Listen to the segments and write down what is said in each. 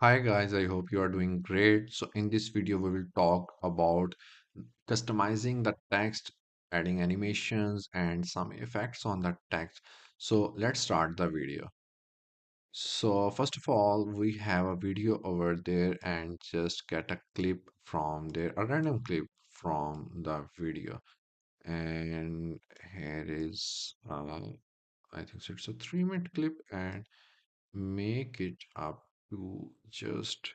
Hi guys, I hope you are doing great. So in this video, we will talk about customizing the text, adding animations and some effects on the text. So let's start the video. So first of all, we have a video over there and just get a clip from there, a random clip from the video. And here is, I think so it's a 3 minute clip and make it up to just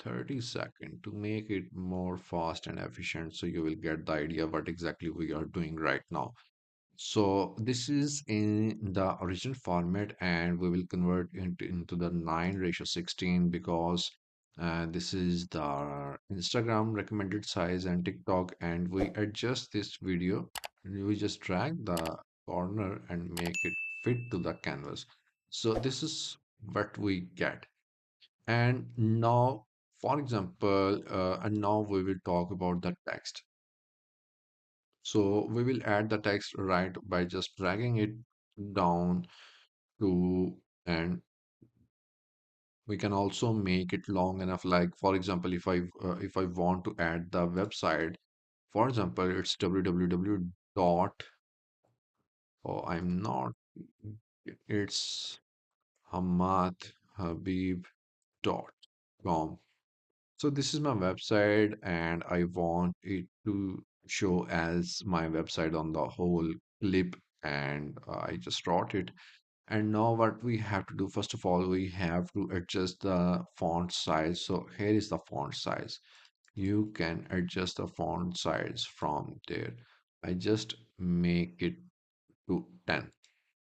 30 seconds to make it more fast and efficient so you will get the idea what exactly we are doing right now. So this is in the original format and we will convert into the 9:16 because this is the Instagram recommended size and TikTok, and we adjust this video. We just drag the corner and make it fit to the canvas. So this is what we get. And now, for example, and now we will talk about the text. So we will add the text right by just dragging it down to, and we can also make it long enough. Like for example, if I want to add the website, for example, it's www dot, oh, I'm not, it's Hamad Habib dot com. So this is my website and I want it to show as my website on the whole clip, and I just wrote it. And now what we have to do, first of all, we have to adjust the font size. So here is the font size. You can adjust the font size from there. I just make it to 10.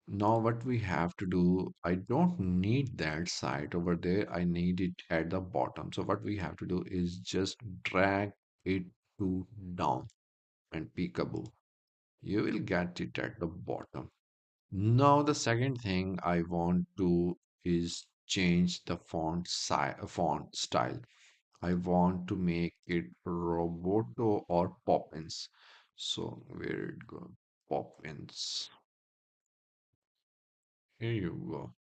Now what we have to do, I don't need that site over there. I need it at the bottom. So what we have to do is just drag it to down and peekaboo. You will get it at the bottom. Now the second thing I want to is change the font style. I want to make it Roboto or Poppins. So where it go? Poppins. Here you go.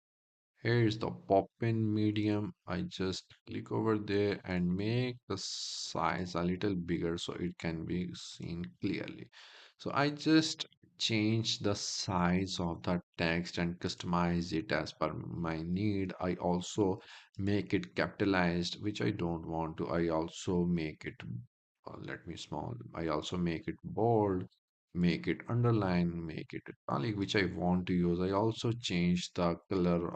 Here is the pop-in medium. I just click over there and make the size a little bigger so it can be seen clearly. So I just change the size of the text and customize it as per my need. I also make it capitalized, which I don't want to. I also make it, let me small. I also make it bold, make it underline, make it italic, which I want to use. I also change the color.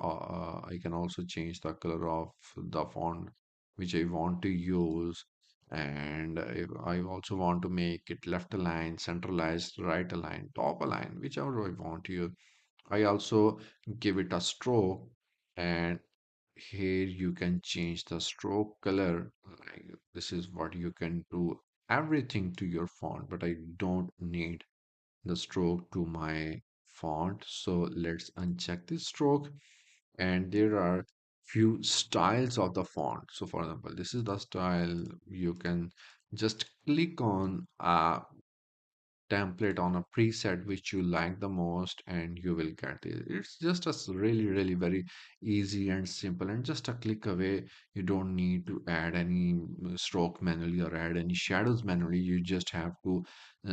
I can also change the color of the font which I want to use. And if I also want to make it left align, centralized, right align, top align, whichever I want to use. I also give it a stroke, and here you can change the stroke color. Like this is what you can do everything to your font, but I don't need the stroke to my font. So let's uncheck this stroke. And there are few styles of the font. So for example, this is the style. You can just click on template on a preset which you like the most and you will get it. It's just really very easy and simple and just a click away. You don't need to add any stroke manually or add any shadows manually. You just have to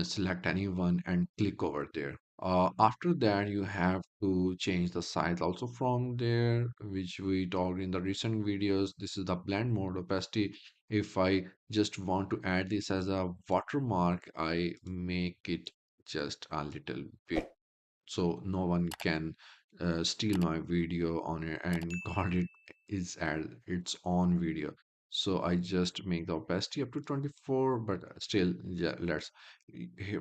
select any one and click over there. After that, you have to change the size also from there, which we talked in the recent videos. This is the blend mode opacity. If I just want to add this as a watermark, I make it just a little bit so no one can steal my video on it and got it is as its own video. So I just make the opacity up to 24, but still, yeah,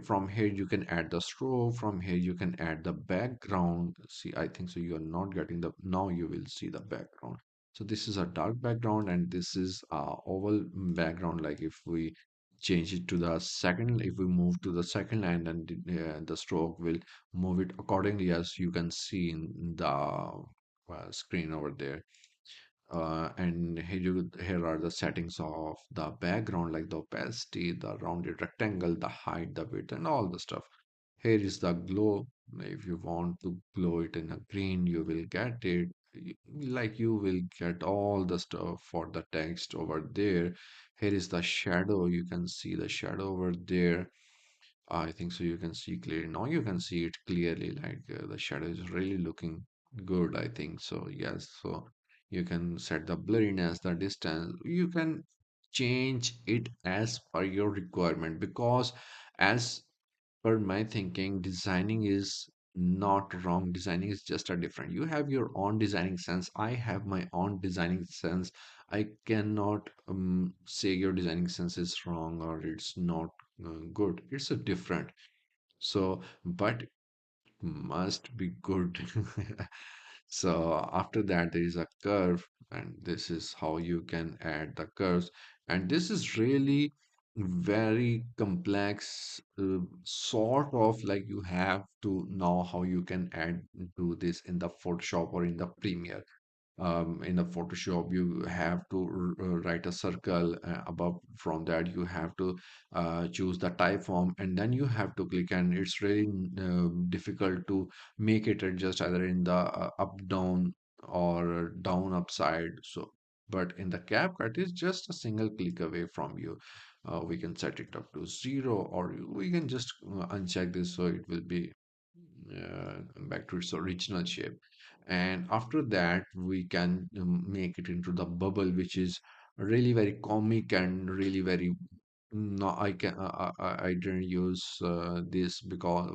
from here you can add the stroke. From here you can add the background. See, I think so you are not getting the, now you will see the background. So this is a dark background and this is a oval background. Like if we change it to the second, if we move to the second line, then the stroke will move it accordingly, as you can see in the screen over there. And here are the settings of the background, like the opacity, the rounded rectangle, the height, the width, and all the stuff. Here is the glow. If you want to glow it in a green, you will get it. like you will get all the stuff for the text over there. Here is the shadow. You can see the shadow over there. I think so. You can see clearly. Now you can see it clearly. Like the shadow is really looking good. I think so. Yes. So you can set the blurriness, the distance. You can change it as per your requirement, because as per my thinking, designing is not wrong. Designing is just a different. You have your own designing sense. I have my own designing sense. I cannot say your designing sense is wrong or it's not good. It's a different. So, but must be good. So after that, there is a curve, and this is how you can add the curves. And this is really very complex, sort of like you have to know how you can add do this in the Photoshop or in the Premiere. In the Photoshop, you have to write a circle above. From that, you have to choose the type form, and then you have to click. And it's really difficult to make it adjust either in the up down or down upside. So, but in the CapCut, it's just a single click away from you. We can set it up to 0, or we can just uncheck this so it will be back to its original shape. And after that, we can make it into the bubble, which is really very comic and really very. No, I can. I didn't use this because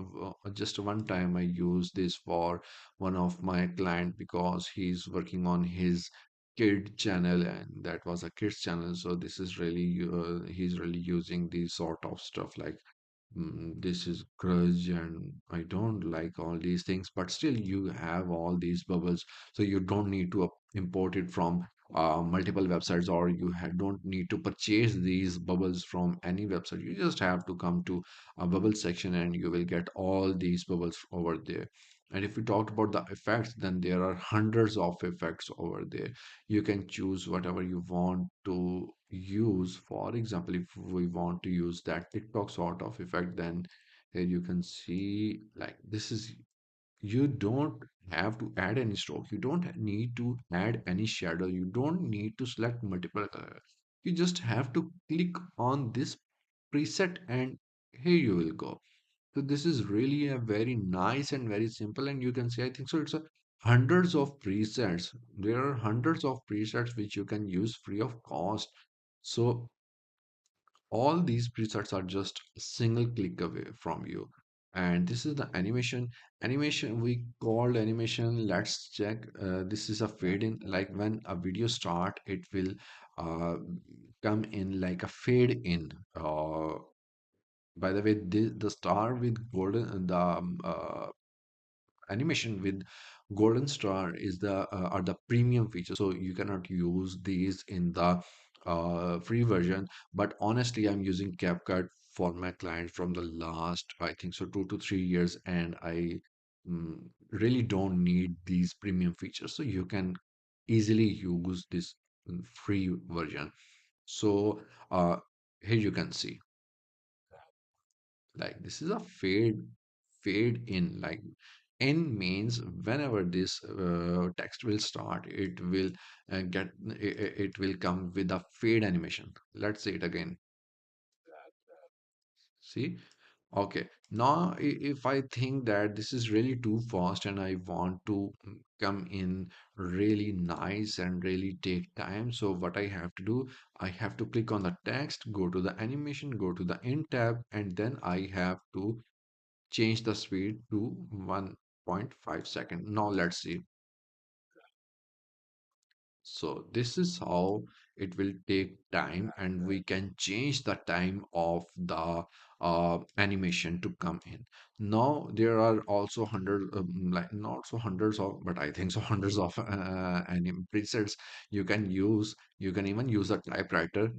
just one time I used this for one of my client, because he's working on his kid channel, and that was a kids channel. So this is really he's really using these sort of stuff like this is grudge, and I don't like all these things, but still you have all these bubbles, so you don't need to import it from multiple websites, or you don't need to purchase these bubbles from any website. You just have to come to a bubble section and you will get all these bubbles over there. And if we talked about the effects, then there are hundreds of effects over there. You can choose whatever you want to use. For example, if we want to use that TikTok sort of effect, then here you can see like this is, you don't have to add any stroke. You don't need to add any shadow. You don't need to select multiple color. You just have to click on this preset and here you will go. So this is really a very nice and very simple, and you can say, I think so. It's a hundreds of presets. There are hundreds of presets which you can use free of cost. So all these presets are just a single click away from you. And this is the animation. Animation we called animation. Let's check. This is a fade in. Like when a video start, it will uh, come in like a fade in. By the way, the star with golden, the animation with golden star is the are the premium features, so you cannot use these in the free version. But honestly, I'm using CapCut for my client from the last, I think so, 2 to 3 years, and I really don't need these premium features, so you can easily use this free version. So here you can see, like this is a fade in. Like in means whenever this text will start, it will it will come with a fade animation. Let's say it again. See. Okay, now if I think that this is really too fast and I want to come in really nice and really take time, so what I have to do, I have to click on the text, go to the animation, go to the in tab, and then I have to change the speed to 1.5 second. Now let's see. So this is how it will take time, and we can change the time of the animation to come in. Now there are also hundred, like not so hundreds of, but I think so hundreds of anim presets you can use. You can even use a typewriter.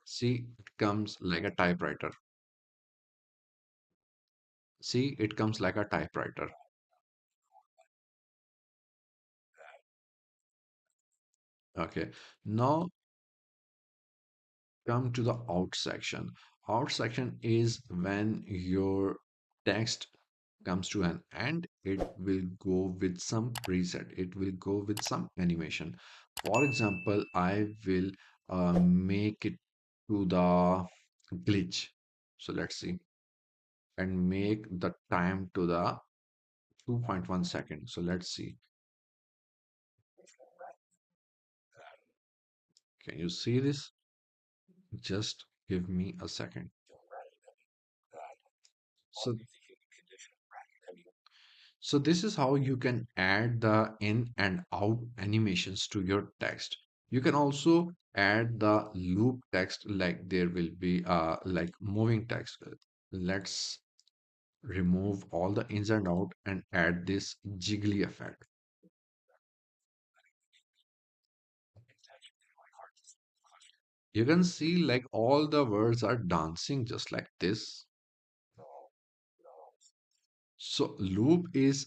See, it comes like a typewriter. See, it comes like a typewriter. Okay. Now come to the out section. Out section is when your text comes to an end, it will go with some preset. It will go with some animation. For example, I will make it to the glitch. So let's see, and make the time to the 2.1 second. So let's see. Can you see this? Just give me a second. So So this is how you can add the in and out animations to your text. You can also add the loop text, like there will be like moving text. Let's remove all the ins and out and add this jiggly effect. You can see like all the words are dancing just like this. So loop is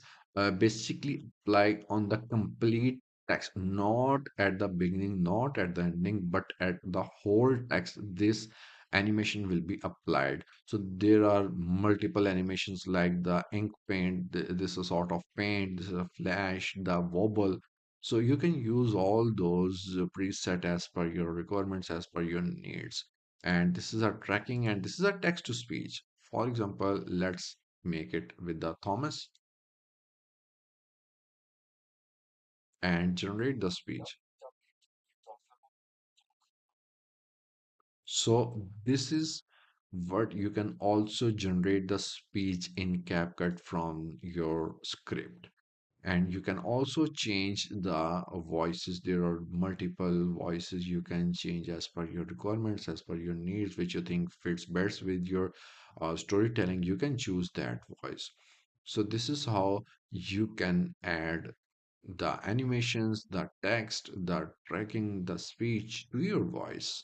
basically applied on the complete text, not at the beginning, not at the ending, but at the whole text. This animation will be applied. So there are multiple animations like the ink paint. This is a sort of paint. This is a flash, the wobble. So you can use all those preset as per your requirements, as per your needs. And this is a tracking, and this is a text to speech. For example, let's make it with the Thomas and generate the speech. So this is what you can also generate the speech in CapCut from your script. And you can also change the voices. There are multiple voices you can change as per your requirements, as per your needs, which you think fits best with your storytelling. You can choose that voice. So this is how you can add the animations, the text, the tracking, the speech to your voice.